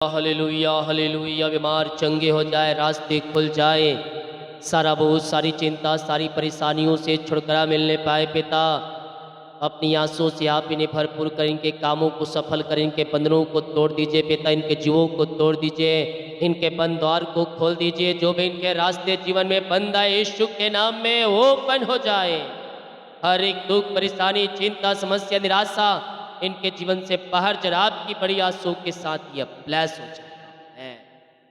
Hallelujah hallelujah. बीमार चंगे हो जाए, रास्ते खुल जाए, सारा बोझ सारी चिंता सारी परेशानियों से छुटकारा मिलने पाए पिता। अपनी आंसुओं से आप इन्हें भरपूर कर इनके कामों को सफल कर, इनके बंधनों को तोड़ दीजिए पिता, इनके जीवों को तोड़ दीजिए, इनके बंद द्वार को खोल दीजिए। जो भी इनके रास्ते जीवन में बंद है यीशु के नाम में ओपन हो जाए। हर एक दुख परेशानी चिंता समस्या निराशा इनके जीवन से बाहर जर आपकी बड़ी आंसू के साथ यह ब्लेस हो जाए।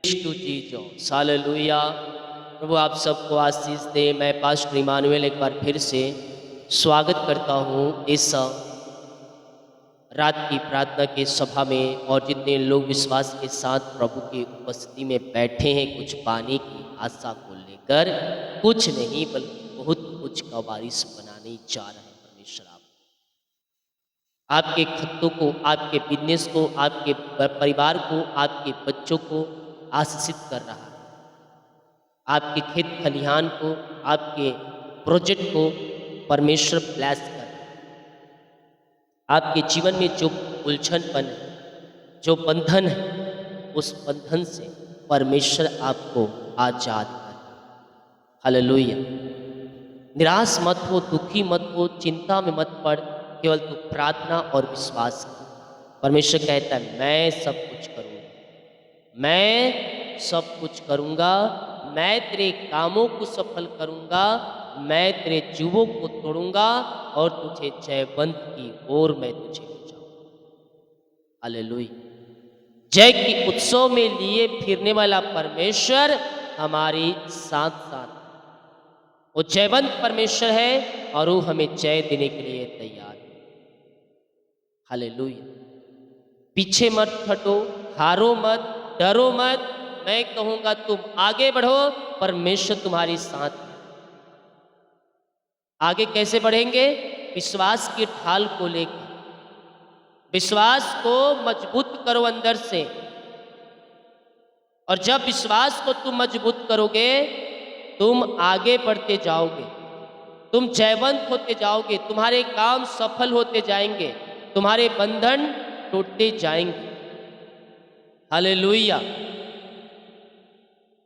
यीशु जीसस हालेलुया। प्रभु आप सबको आशीष दे। मैं पास्टर इमानुएल एक बार फिर से स्वागत करता हूँ इस रात की प्रार्थना के सभा में, और जितने लोग विश्वास के साथ प्रभु की उपस्थिति में बैठे हैं कुछ पाने की आशा को लेकर, कुछ नहीं बल्कि बहुत कुछ का वारिस बनाने जा रहे हैं परमेश्वर। आपके खत्तों को, आपके बिजनेस को, आपके परिवार को, आपके बच्चों को आशीषित कर रहा है। आपके खेत खलिहान को, आपके प्रोजेक्ट को परमेश्वर ब्लेस कर रहा है। आपके जीवन में जो उलझनपन है, जो बंधन है, उस बंधन से परमेश्वर आपको आजाद कर रहा है। हालेलुया। निराश मत हो, दुखी मत हो, चिंता में मत पड़, केवल तू प्रार्थना और विश्वास कर। परमेश्वर कहता है मैं सब कुछ करूँगा, मैं सब कुछ करूँगा, मैं तेरे कामों को सफल करूँगा, मैं तेरे जीवों को तोड़ूंगा और तुझे जयवंत की ओर मैं तुझे ले जाऊँगा। हालेलुया। जय की उत्सव में लिए फिरने वाला परमेश्वर हमारे साथ साथ, वो जयवंत परमेश्वर है और वो हमें जय देने के लिए तैयार है। हालेलुया। पीछे मत हटो, हारो मत, डरो मत। मैं कहूंगा तुम आगे बढ़ो, परमेश्वर तुम्हारी साथ है। आगे कैसे बढ़ेंगे? विश्वास की ढाल को लेकर। विश्वास को मजबूत करो अंदर से, और जब विश्वास को तुम मजबूत करोगे तुम आगे बढ़ते जाओगे, तुम जयवंत होते जाओगे, तुम्हारे काम सफल होते जाएंगे, तुम्हारे बंधन टूटते जाएंगे। हालेलुया।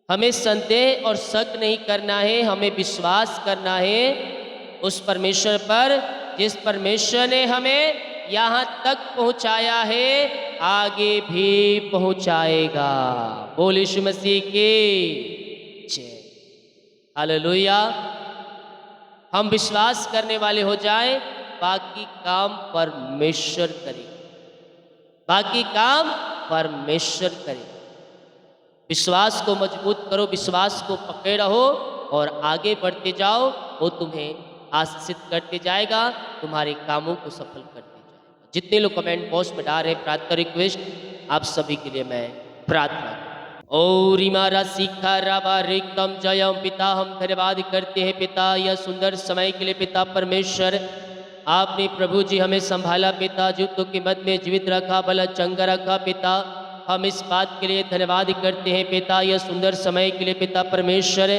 हमें संदेह और शक नहीं करना है, हमें विश्वास करना है उस परमेश्वर पर जिस परमेश्वर ने हमें यहाँ तक पहुँचाया है, आगे भी पहुँचाएगा। बोल यीशु मसीह की जय। हालेलुया। हम विश्वास करने वाले हो जाए, बाकी काम परमेश्वर करे, बाकी काम परमेश्वर करे। विश्वास को मजबूत करो, विश्वास को पकड़े रहो और आगे बढ़ते जाओ। वो तुम्हें आशीषित करते जाएगा, तुम्हारे कामों को सफल करते जाएगा। जितने लोग कमेंट बॉक्स में डाल रहे प्रार्थना रिक्वेस्ट, आप सभी के लिए मैं प्रार्थना ओ रिमारा सीखा राबा रिकम जयम पिता, हम धन्यवाद करते हैं पिता यह सुंदर समय के लिए पिता परमेश्वर। आपने प्रभु जी हमें संभाला पिता, जूतों के मध्य में जीवित रखा, भला चंगा रखा पिता। हम इस बात के लिए धन्यवाद करते हैं पिता यह सुंदर समय के लिए पिता परमेश्वर।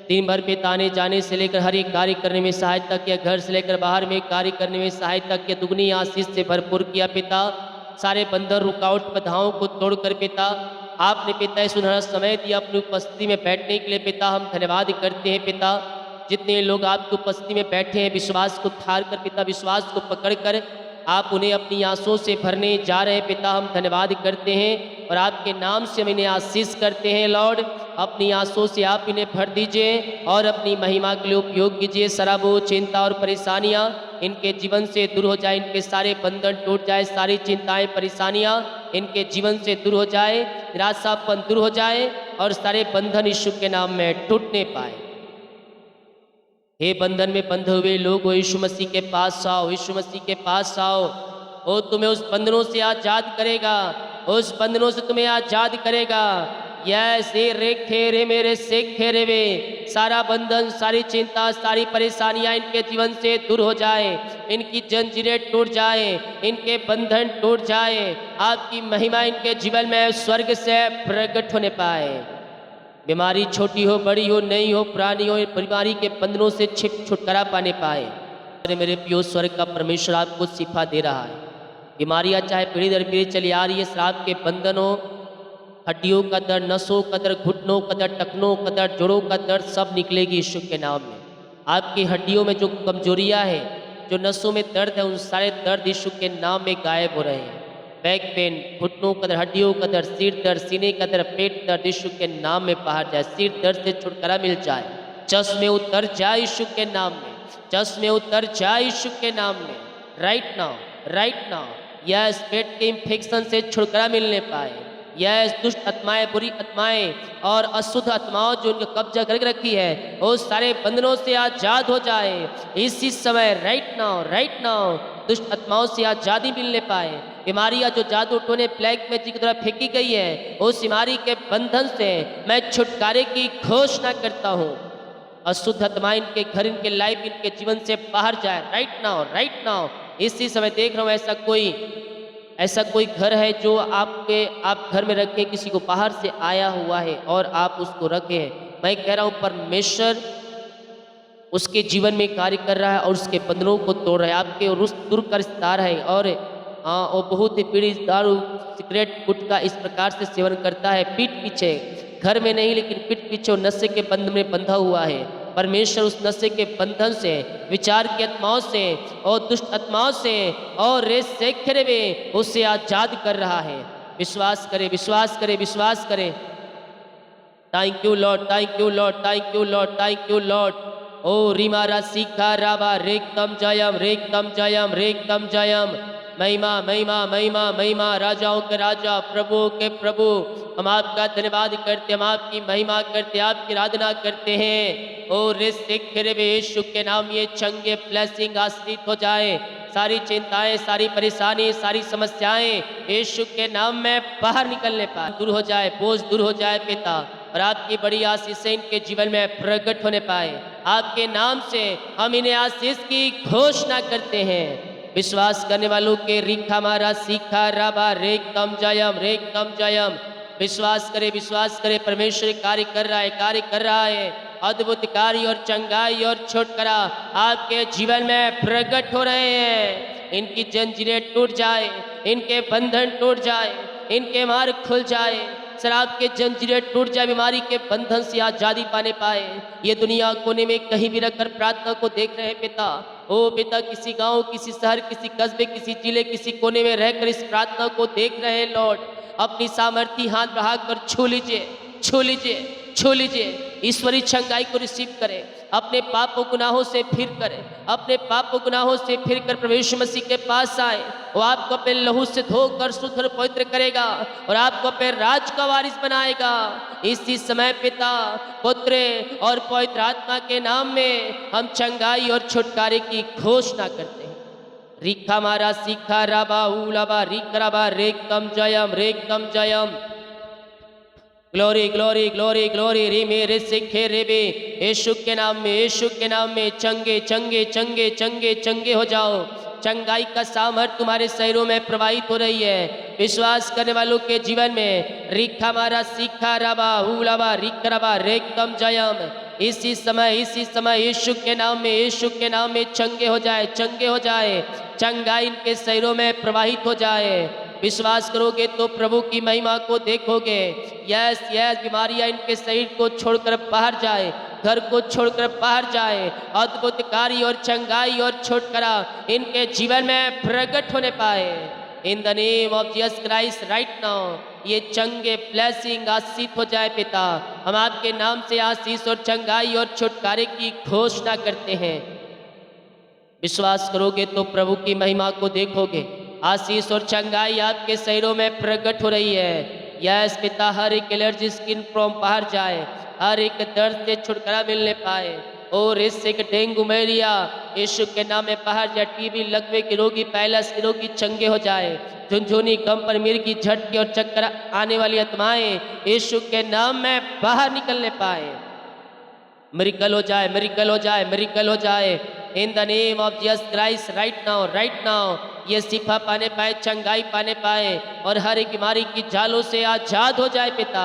दिन भर पिता आने जाने से लेकर हर एक कार्य करने में सहायता किया, घर से लेकर बाहर में कार्य करने में सहायता किया, दुगनी आशीष से भरपूर किया पिता। सारे बंधन रुकावट बाधाओं को तोड़कर पिता आपने पिता इस सुनहरा समय दिया अपनी उपस्थिति में बैठने के लिए पिता। हम धन्यवाद करते हैं पिता। जितने लोग आपकी उपस्थिति में बैठे हैं, विश्वास को ठार कर पिता, विश्वास को पकड़ कर आप उन्हें अपनी आंसुओं से भरने जा रहे हैं पिता। हम धन्यवाद करते हैं और आपके नाम से हम इन्हें आशीष करते हैं लॉर्ड। अपनी आंसुओं से आप इन्हें भर दीजिए और अपनी महिमा के लिए उपयोग कीजिए। शराबों चिंता और परेशानियां इनके जीवन से दूर हो जाए, इनके सारे बंधन टूट जाए, सारी चिंताएं परेशानियां इनके जीवन से दूर हो जाए, निराशापन दूर हो जाए और सारे बंधन यीशु के नाम में टूटने पाए। हे बंधन में बंधे हुए लोग, वो यीशु मसीह के पास आओ, यीशु मसीह के पास आओ। वो तुम्हें उस बंधनों से आजाद करेगा, उस बंधनों से तुम्हें आजाद करेगा। यसे रे खेरे मेरे से खेरे वे, सारा बंधन सारी चिंता सारी परेशानियां इनके जीवन से दूर हो जाए, इनकी जंजीरें टूट जाए, इनके बंधन टूट जाए। आपकी महिमा इनके जीवन में स्वर्ग से प्रकट होने पाए। बीमारी छोटी हो बड़ी हो नई हो पुरानी हो, बीमारी के बंधनों से छुटकारा पाने पाए। मेरे प्रियो स्वर्ग का परमेश्वर आपको शिफा दे रहा है। बीमारियां चाहे पीढ़ी दर पीढ़ी चली आ रही है, श्राप के बंधन हो, हड्डियों का दर्द, नसों का दर्द, घुटनों का दर्द, टखनों का दर्द, जोड़ों का दर्द सब निकलेगी यीशु के नाम में। आपकी हड्डियों में जो कमजोरियां हैं, जो नसों में दर्द है, उन सारे दर्द यीशु के नाम में गायब हो रहे हैं। बैक पेन, घुटनों का दर्द, हड्डियों का दर्द, सिर दर्द, सीने का दर्द, पेट दर्द यीशु के नाम में बाहर जाए। सिर दर्द से छुटकारा मिल जाए। चश्मे उतर जाए यीशु के नाम में। चश्मे उतर जाए यीशु के नाम में। Right now, right now. Yes, पेट के इन्फेक्शन से छुटकारा मिलने पाए। यस, दुष्ट आत्माएं, बुरी आत्माएं और अशुद्ध आत्माओं जो उनका कब्जा करके रखी है, वो सारे बंधनों से आजाद हो जाए इसी समय। Right now, right now. दुष्ट आत्माओं से आजादी मिलने पाए। बीमारियां जो जादू टोने ब्लैक मैजिक की तरह फेंकी गई है, उस बीमारी के बंधन से मैं छुटकारे की घोषणा करता हूँ। अशुद्ध आत्मा इनके घर, इनके लाइफ, इनके जीवन से बाहर जाए। Right now, right now. इसी समय देख रहा हूँ ऐसा कोई घर है जो आप घर में रखे, किसी को बाहर से आया हुआ है और आप उसको रखे हैं। मैं कह रहा हूँ परमेश्वर उसके जीवन में कार्य कर रहा है और उसके बंधनों को तोड़ रहा है। आपके दूर का रिश्तेदार है और वो बहुत ही पीड़ित, दारू, सिगरेट, गुटखा इस प्रकार से सेवन करता है, पीठ पीछे, घर में नहीं लेकिन पीठ पीछे नशे के बंधन में बंधा हुआ है। परमेश्वर उस नशे के बंधन से, विचार की आत्माओं से और दुष्ट आत्माओं से और रेस से खेरे में उसे आजाद कर रहा है। विश्वास करे, विश्वास करे, विश्वास करे। Thank you lord, thank you lord, thank you lord, thank you lord. ओ रिमारा सीखा राबा रेकतम जयम, रेकतम जयम, रेकतम जयम। महिमा, महिमा, महिमा, महिमा, राजाओं के राजा, प्रभु के प्रभु, हम आपका धन्यवाद करते, हम आपकी महिमा करते, आपकी आराधना करते हैं। ओ रे सिख यीशु के नाम ये चंगे ब्लेसिंग आश्रित हो जाए। सारी चिंताएं, सारी परेशानी, सारी समस्याएं यीशु के नाम में बाहर निकलने पाए, दूर हो जाए, बोझ दूर हो जाए पिता। और आपकी बड़ी आशीषें इनके जीवन में प्रकट होने पाए। आपके नाम से हम इन्हें आशीष की घोषणा करते हैं। विश्वास करने वालों के रिखा मारा सीखा राबा रेकतम जयम, रेकतम जयम। विश्वास करे, विश्वास करे, परमेश्वर कार्य कर रहा है, कार्य कर रहा है। अद्भुत कार्य और चंगाई और छुटकारा आपके जीवन में प्रकट हो रहे हैं। इनकी जंजीरें टूट जाए, इनके बंधन टूट जाए, इनके मार्ग खुल जाए, शराब के जंजीरें टूट जाए, बीमारी के बंधन से आजादी पाने पाए। ये दुनिया कोने में कहीं भी रखकर प्रार्थना को देख रहे हैं पिता। ओ पिता, किसी गांव, किसी शहर, किसी कस्बे, किसी जिले, किसी कोने में रहकर इस प्रार्थना को देख रहे हैं लॉर्ड। अपनी सामर्थी हाथ बढ़ाकर छू लीजिए, छू लीजिए, छू लीजिए। ईश्वरी चंगाई को रिसीव करें। अपने पाप और गुनाहों से फिर करें, अपने पाप और गुनाहों से फिर कर प्रभु यीशु मसीह के पास आए। वो आपको अपने लहू से धोकर शुद्ध और पवित्र करेगा और आपको अपने राज का वारिस बनाएगा। इसी समय पिता, पुत्र और पवित्र आत्मा के नाम में हम चंगाई और छुटकारे की घोषणा करते हैं। रिखा मारा सीखा राबा उलाबा रिकराबा रेकतम जयम, रेकतम जयम। Glory, glory, glory, glory. रे मेरे सिखे रे बे, यीशु के नाम में, यीशु के नाम में चंगे, चंगे, चंगे, चंगे, चंगे हो जाओ। चंगाई का सामर्थ तुम्हारे शरीरों में प्रवाहित हो रही है। विश्वास करने वालों के जीवन में रिखा मारा सीखा राबा उलाबा रिकराबा रेकतम जयम। इसी समय यीशु के नाम में, यीशु के नाम में चंगे हो जाए, चंगे हो जाए। चंगाई इनके शरीरों में प्रवाहित हो जाए। विश्वास करोगे तो प्रभु की महिमा को देखोगे। यस, यस, बीमारियां इनके शरीर को छोड़कर बाहर जाए, घर को छोड़कर बाहर जाए। अद्भुत कार्य और चंगाई और छुटकारा इनके जीवन में प्रकट होने पाए। In the name of Jesus Christ right now ये चंगे ब्लेसिंग आशीष हो जाए पिता। हम आपके नाम से आशीष और चंगाई और छुटकारे की घोषणा करते हैं। विश्वास करोगे तो प्रभु की महिमा को देखोगे। आशीष और चंगाई आपके शरीरों में प्रकट हो रही है। यस पिता, हर एक एलर्जी स्किन प्रॉब्लम बाहर जाए, हर एक दर्द से छुटकारा मिलने पाए। और इससे डेंगू, मलेरिया यीशु के नाम में बाहर जाए। टीबी, लकवे के रोगी, पैलस के रोगी चंगे हो जाए। झुनझुनी, कंपन, मिर्गी, झटके और चक्कर आने वाली आत्माएं यीशु के नाम में बाहर निकलने पाए। मिरेकल हो जाए, मिरेकल हो जाए, मिरेकल हो जाए। In the name of Jesus Christ right now, right now ये शिफा पाने पाए, चंगाई पाने पाए और हर एक बीमारी की जालों से आजाद हो जाए पिता।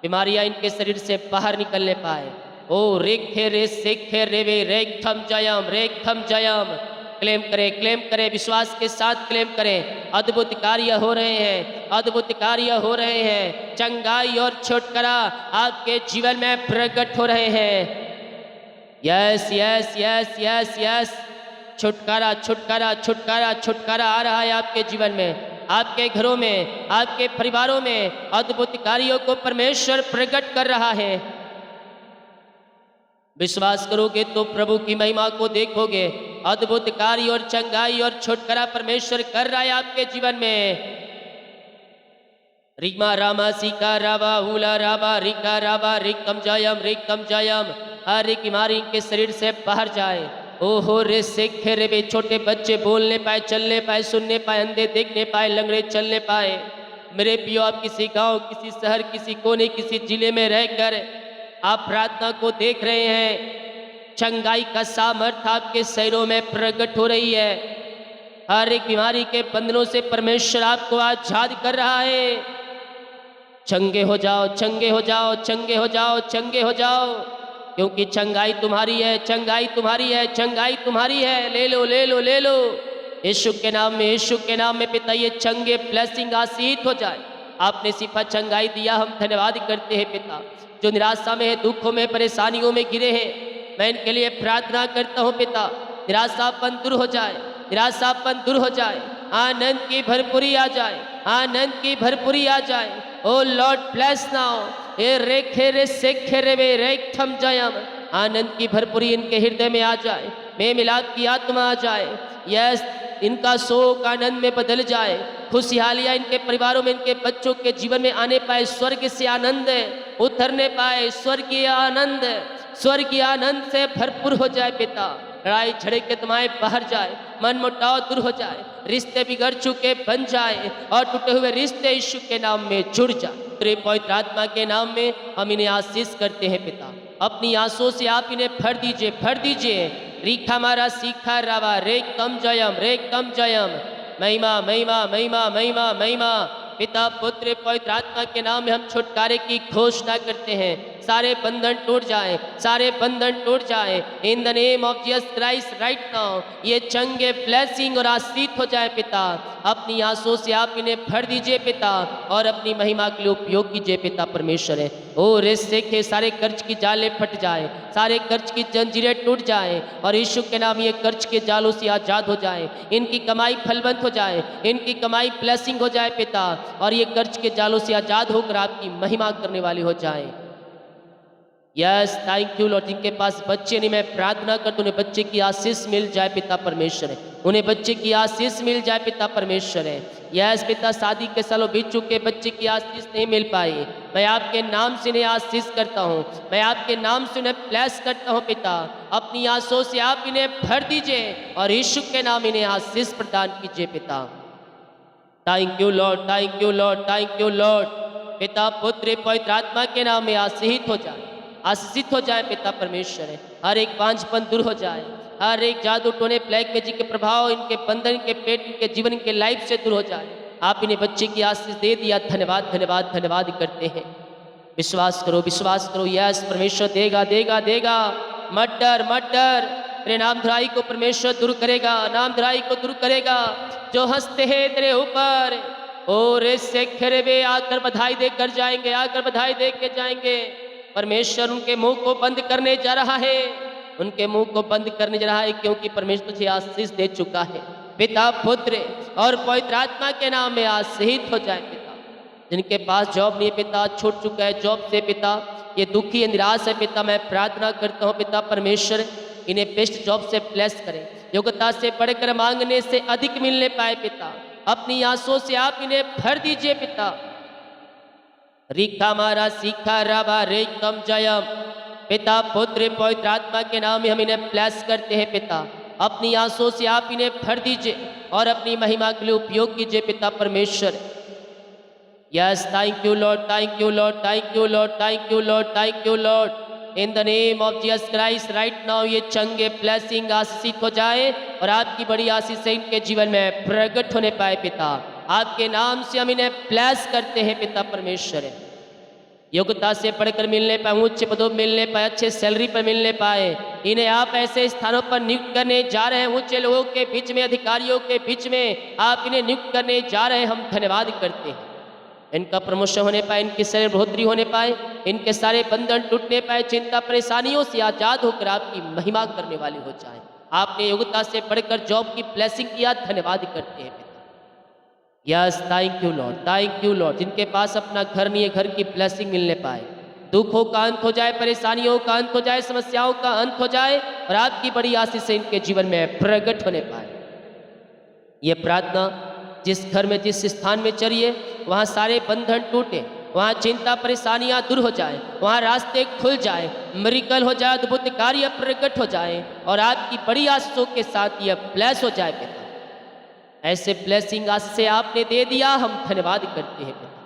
बीमारियां इनके शरीर से बाहर निकलने पाए। ओ रेखे रे सेखे रेवे रेखम जयम, रेखम जयम। क्लेम करें, विश्वास के साथ क्लेम करें। अद्भुत कार्य हो रहे हैं, अद्भुत कार्य हो रहे हैं। चंगाई और छुटकारा आपके जीवन में प्रकट हो रहे हैं। Yes yes yes yes yes, छुटकारा छुटकारा छुटकारा छुटकारा आ रहा है आपके जीवन में, आपके घरों में, आपके परिवारों में। अद्भुत कार्यों को परमेश्वर प्रकट कर रहा है। विश्वास करोगे तो प्रभु की महिमा को देखोगे। अद्भुत कार्य और चंगाई और छुटकारा परमेश्वर कर रहा है आपके जीवन में। रिमा रामा सीका रावा हुला रावा रिका रावा रिकम जयम। हर एक बीमारी इनके शरीर से बाहर जाए। ओहो रे सेखे रे बे, छोटे बच्चे बोलने पाए, चलने पाए, सुनने पाए, अंधे देखने पाए, लंगड़े चलने पाए। मेरे पियो, आप किसी गांव, किसी शहर, किसी कोने, किसी जिले में रहकर आप प्रार्थना को देख रहे हैं। चंगाई का सामर्थ आपके शरीरों में प्रकट हो रही है। हर एक बीमारी के बंधनों से परमेश्वर आपको आजाद कर रहा है। चंगे हो जाओ, चंगे हो जाओ, चंगे हो जाओ, चंगे हो जाओ, क्योंकि चंगाई तुम्हारी है, चंगाई तुम्हारी है, चंगाई तुम्हारी है। ले लो ले लो ले लो, यीशु के नाम में, यीशु के नाम में पिता ये चंगे ब्लेसिंग आशीष हो जाए। आपने सिफा चंगाई दिया, हम धन्यवाद करते हैं पिता। जो निराशा में है, दुखों में, परेशानियों में गिरे हैं, मैं इनके लिए प्रार्थना करता हूँ पिता। निराशापन दूर हो जाए, निराशापन दूर हो जाए, आनंद की भरपूरी आ जाए, आनंद की भरपूरी आ जाए। ओ लॉर्ड ब्लेस नाउ, ए रेखे रे सेखे रे वे रेखम जयम। आनंद की भरपूरी इनके हृदय में आ जाए, में मिलाद की आत्मा आ जाए। यस, इनका शोक आनंद में बदल जाए। खुशहालियाँ इनके परिवारों में, इनके बच्चों के जीवन में आने पाए। स्वर्ग से आनंद उतरने पाए, स्वर्गीय आनंद, स्वर्गीय आनंद से भरपूर हो जाए पिता। लड़ाई झड़े के तमाए बाहर जाए, मन मुटाव दूर हो जाए, रिश्ते बिगड़ चुके बन जाए और टूटे हुए रिश्ते यीशु के नाम में जुड़ जाए। तेरे पवित्र आत्मा के नाम में हम इन्हें आशीष करते हैं पिता। अपनी आंसुओं से आप इन्हें भर दीजिए, भर दीजिए। रीखा मारा सीखा रावा रे कम जयम, रे कम जयम। महिमा महिमा महिमा महिमा महिमा। पिता पुत्र पवित्र आत्मा के नाम में हम छुटकारे की घोषणा करते हैं। सारे बंधन टूट जाएं, सारे बंधन टूट जाएं। In the name of Jesus Christ right now ये चंगे ब्लेसिंग और आशीष हो जाए पिता। अपनी आंसुओं से आप इन्हें भर दीजिए पिता और अपनी महिमा के लिए उपयोग कीजिए पिता परमेश्वर है। ओ रिश्ते के सारे कर्ज की जाले फट जाए, सारे कर्ज की जंजीरें टूट जाए और यीशु के नाम ये कर्ज के जालों से आजाद हो जाए। इनकी कमाई फलवंत हो जाए, इनकी कमाई ब्लेसिंग हो जाए पिता और ये कर्ज के जालों से आजाद होकर आपकी महिमा करने वाली हो जाए। Yes, thank you Lord. जिनके पास बच्चे नहीं, मैं प्रार्थना करता हूं उन्हें बच्चे की आशीष मिल जाए पिता परमेश्वर है। उन्हें बच्चे की आशीष मिल जाए पिता परमेश्वर है। यस पिता, शादी के सालों बीत चुके, बच्चे की आशीष नहीं मिल पाई, मैं आपके नाम से इन्हें आशीष करता हूँ, मैं आपके नाम से उन्हें ब्लेस करता हूँ पिता। अपनी आंसुओं से आप इन्हें भर दीजिए और यीशु के नाम इन्हें आशीष प्रदान कीजिए पिता। Thank you lord, thank you lord, thank you Lord. पिता पुत्र पवित्र आत्मा के नाम में आशीषित हो जाए, आशीषित हो जाए पिता परमेश्वर है। हर एक बांझपन दूर हो जाए, हर एक जादू टोने ब्लैक मैजिक के प्रभाव, इनके बंधन, इनके पेट, इनके जीवन, इनके लाइफ से दूर हो जाए। आप इन्हें बच्चे की आशीष दे दिया, धन्यवाद धन्यवाद धन्यवाद करते हैं। विश्वास करो, विश्वास करो। यस, परमेश्वर देगा देगा देगा। मत डर मत डर, तेरे नामधराई को परमेश्वर दूर करेगा, नामधराई को दूर करेगा। जो हंसते हैं तेरे ऊपर और इससे खरेबे आकर बधाई देकर जाएंगे, आकर बधाई दे के जाएंगे। परमेश्वर उनके मुंह को बंद करने जा रहा है, उनके मुंह को बंद करने जा रहा है, क्योंकि परमेश्वर तुझे आशीष दे चुका है। पिता पुत्र और पवित्र आत्मा के नाम में आशीषित हो जाए पिता। जिनके पास जॉब नहीं है पिता, छूट चुका है जॉब से पिता, ये दुखी है, निराश है पिता, मैं प्रार्थना करता हूँ पिता परमेश्वर इन्हें बेस्ट जॉब से ब्लेस करें, योग्यता से बढ़कर मांगने से अधिक मिलने पाए पिता। अपनी आंसुओं से आप इन्हें भर दीजिए पिता। रिखा मारा सीखा राबा रे कम जयम। पिता पुत्र पवित्र आत्मा के नाम में हम इन्हें ब्लेस करते हैं पिता। अपनी आंसुओं से आप इन्हें भर दीजिए और अपनी महिमा के लिए उपयोग कीजिए पिता परमेश्वर। Yes, thank you lord, thank you lord, thank you lord, thank you lord, thank you Lord. In the name of Jesus Christ right now ये चंगे ब्लेसिंग आशीषित हो जाए और आपकी बड़ी आशीष इनके जीवन में प्रकट होने पाए पिता। आपके नाम से हम इन्हें ब्लेस करते हैं पिता परमेश्वर। योग्यता से पढ़कर मिलने पाए, उच्च पदों पर मिलने पाए, अच्छे सैलरी पर मिलने पाए। इन्हें आप ऐसे स्थानों पर नियुक्त करने जा रहे हैं, ऊंचे लोगों के बीच में, अधिकारियों के बीच में आप इन्हें नियुक्त करने जा रहे हैं। हम धन्यवाद करते हैं। इनका प्रमोशन होने पाए, इनकी शरीर बढ़ोतरी होने पाए, इनके सारे बंधन टूटने पाए, चिंता परेशानियों से आजाद होकर आपकी महिमा करने वाले हो जाए। आपने योग्यता से बढ़कर जॉब की ब्लेसिंग किया, धन्यवाद करते हैं। Yes, thank you lord, thank you Lord. जिनके पास अपना घर नहीं है, घर की ब्लेसिंग मिलने पाए, दुखों का अंत हो जाए, परेशानियों का अंत हो जाए, समस्याओं का अंत हो जाए और आपकी बड़ी आशीष से इनके जीवन में प्रकट होने पाए। ये प्रार्थना जिस घर में, जिस स्थान में चलिए, वहाँ सारे बंधन टूटे, वहाँ चिंता परेशानियाँ दूर हो जाए, वहाँ रास्ते खुल जाए, मिरेकल हो जाए, अद्भुत कार्य प्रकट हो जाए और आपकी बड़ी आशीषों के साथ यह ब्लेस हो जाए पिता। ऐसे ब्लेसिंग आज से आपने दे दिया, हम धन्यवाद करते हैं पिता।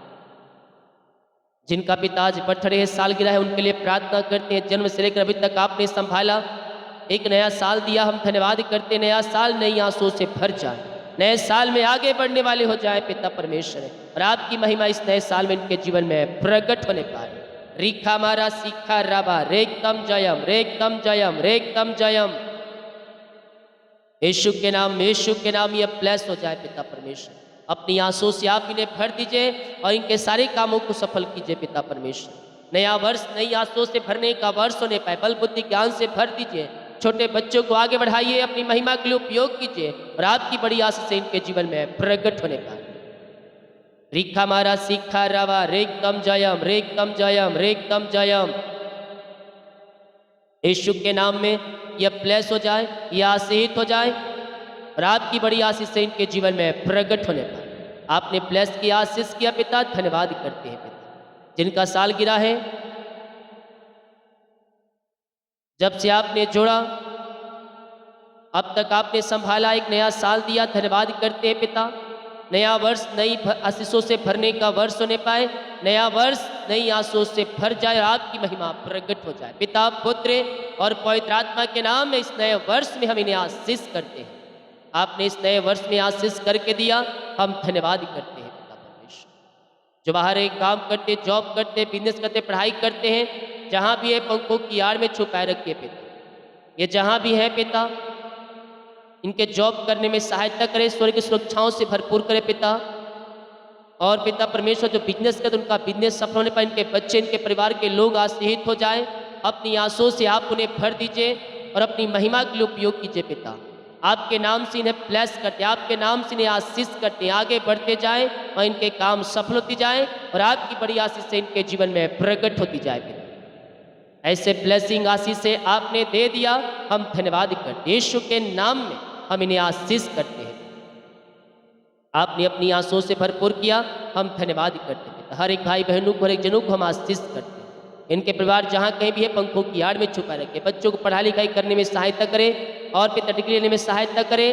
जिनका पिता आज बर्थडे है, सालगिरह है, उनके लिए प्रार्थना करते हैं। जन्म से लेकर अभी तक आपने संभाला, एक नया साल दिया, हम धन्यवाद करते हैं। नया साल नई आंसुओं से भर जाए, नए साल में आगे बढ़ने वाले हो जाए पिता परमेश्वर, और आपकी महिमा इस नए साल में इनके जीवन में प्रकट होने पाए। रीखा मारा सीखा राबा रेकम जयम, रेकम जयम, रेकम जयम। यीशु के नाम, यीशु के नाम ये ब्लेस हो जाए पिता परमेश्वर। अपनी आंसुओं से आप इन्हें भर दीजिए और इनके सारे कामों को सफल कीजिए पिता परमेश्वर। नया वर्ष नई आंसुओं से भरने का वर्ष होने पाए, बल बुद्धि ज्ञान से भर दीजिए। छोटे बच्चों को आगे बढ़ाइए, अपनी महिमा के लिए उपयोग कीजिए और आपकी बड़ी आशीष से इनके जीवन में प्रकट होने पाए। रीखा मारा सीखा रावा रेकम जयम, रेकम जयम, रेकम जयम। यीशु के नाम में यह ब्लेस हो जाए, यह आशीषित हो जाए और आपकी बड़ी आशीष से इनके जीवन में प्रकट होने पाए। आपने ब्लेस किया, आशीष किया पिता, धन्यवाद करते हैं पिता। जिनका सालगिरह है, जब से आपने जोड़ा अब तक आपने संभाला, एक नया साल दिया, धन्यवाद करते हैं पिता। नया वर्ष नई आशीषों से भरने का वर्ष होने पाए, नया वर्ष नई आशीषों से भर जाए और आपकी महिमा प्रकट हो जाए। पिता, पुत्र और पवित्र आत्मा के नाम में इस नए वर्ष में हम इन्हें आशीष करते हैं। आपने इस नए वर्ष में आशीष करके दिया, हम धन्यवाद करते हैं पिता परमेश्वर। जो बाहर एक काम करते, जॉब करते, बिजनेस करते, पढ़ाई करते हैं, जहाँ भी है पंखों की आड़ में छुपाए रखिए पिता। ये जहाँ भी है पिता, इनके जॉब करने में सहायता करें, स्वर्ग की सुरक्षाओं से भरपूर करें पिता। और पिता परमेश्वर जो बिजनेस करते, उनका बिजनेस सफल होने पर इनके बच्चे, इनके परिवार के लोग आशीषित हो जाए। अपनी आंसुओं से आप उन्हें भर दीजिए और अपनी महिमा के लिए उपयोग कीजिए पिता। आपके नाम से इन्हें ब्लेस करते, आपके नाम से इन्हें आशीष करते, आगे बढ़ते जाएं और इनके काम सफल होती जाए और आपकी बड़ी आशीष से इनके जीवन में प्रकट होती जाए पिता। ऐसे ब्लेसिंग आशीष से आपने दे दिया, हम धन्यवाद करते। यीशु के नाम में हम इन्हें आशीष करते हैं। आपने अपनी आंसुओं से भरपूर किया, हम धन्यवाद करते हैं। हर एक भाई बहनों को, हर एक जनों को हम आशीष करते हैं। इनके परिवार जहाँ कहीं भी है पंखों की आड़ में छुपा रखे, बच्चों को पढ़ाई लिखाई करने में सहायता करें और पिता डिग्री लेने में सहायता करें।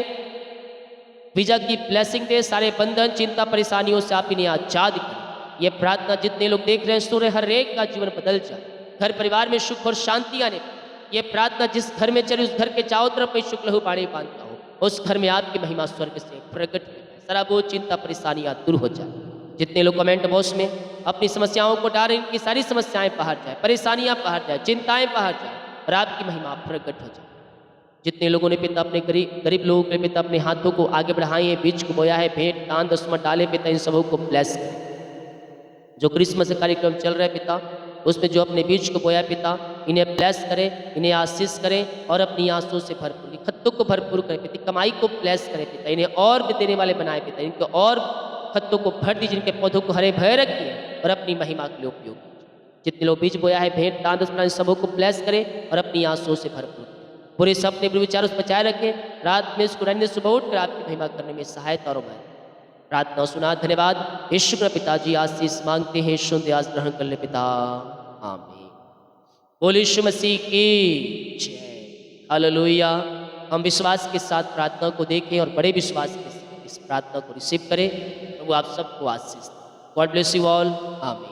वीजा की ब्लेसिंग दे, सारे बंधन चिंता परेशानियों से आप इन्हें आजाद करें। ये प्रार्थना जितने लोग देख रहे हैं, सुन रहे, हर एक का जीवन बदल जाए, घर परिवार में सुख और शांति आने। ये प्रार्थना जिस घर में चले, उस घर के चारों तरफ में शुक्ल हो पानी बांधता हो, उस घर में आपकी महिमा स्वर्ग से प्रकट हो, सारा बोझ चिंता परेशानियां दूर हो जाए। जितने लोग कमेंट बॉक्स में अपनी समस्याओं को डालें, इनकी सारी समस्याएं बाहर जाए, परेशानियां बाहर जाए, चिंताएं बाहर जाए और आपकी महिमा प्रकट हो जाए। जितने लोगों ने पिता अपने गरीब लोगों के पिता अपने हाथों को आगे बढ़ाए हैं, बीज को बोया है, भेंट दान दशमत डाले पिता, इन सबों को ब्लेस करें। जो क्रिसमस का कार्यक्रम चल रहा है पिता, उसमें जो अपने बीज को बोया पिता, इन्हें ब्लेस करें, इन्हें आशीष करें और अपनी आंसुओं से भरपूर, खत्तों को भरपूर करें पिता, कमाई को ब्लेस करें पिता, इन्हें और भी देने वाले बनाए पिता, इनको और खत्तों को भर दीजिए, इनके पौधों को हरे भरे रखिए और अपनी महिमा के लिए उपयोग कीजिए। जितने लोग बीज बोया है, भेंट दान दशमत सबों को ब्लेस करें और अपनी आंसुओं से भरपूर पूरे सपने बुरे विचारों से बचाए रखें। रात में इसको रहने सुबह उठकर आपकी महिमा करने में सहायता और मदद। प्रार्थना सुना, धन्यवाद। यीशु के पिताजी आशीष मांगते हैं, सुनते आज ग्रहण कर ले पिता, आमीन। बोल यीशु मसीह की जय, हालेलुया। हम विश्वास के साथ प्रार्थना को देखें और बड़े विश्वास के साथ इस प्रार्थना को रिसीव करें। प्रभु आप सबको आशीष दे। गॉड ब्लेस यू ऑल, आमीन।